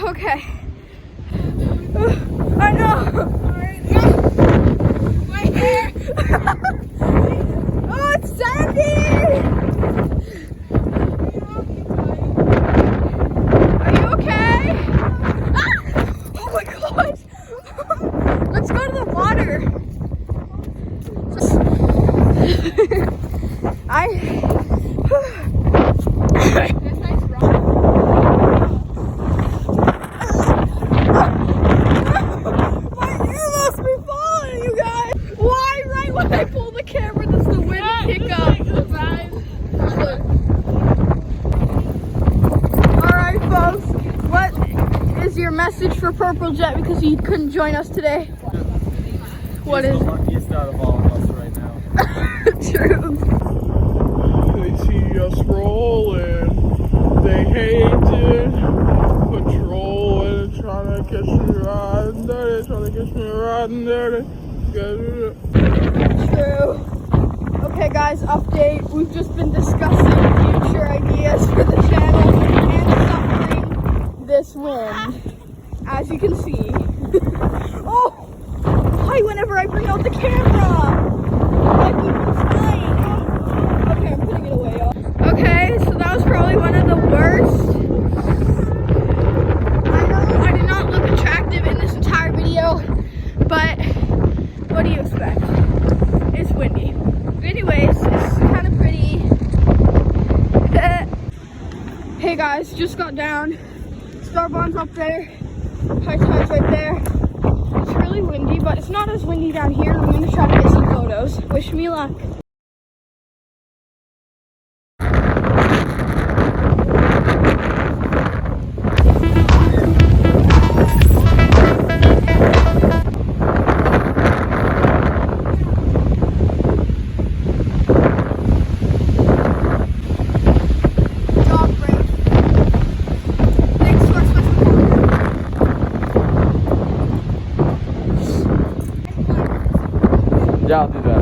Okay. I know. My hair. Oh, it's sandy. Are you okay? Ah! Oh my gosh. Let's go to the water. When I pull the camera, does the wind kick up? Alright folks, what is your message for Purple Jet because he couldn't join us today? What is the luckiest out of all of us right now. True. They see us rolling, they hate it, patrolling, trying to catch me riding dirty, trying to catch me riding dirty. True. Okay guys, update. We've just been discussing future ideas for the channel and suffering this wind. As you can see. Oh! Hi, whenever I bring out the camera! My people's flying. Okay, I'm putting it away. Okay, so that was probably one of the worst. I know I did not look attractive in this entire video, but what do you expect? It's windy. Anyways, it's kind of pretty. Hey guys, just got down. Starbond's up there. High tide's right there. It's really windy, but it's not as windy down here. I'm gonna try to get some photos. Wish me luck. Yeah, I'll do that.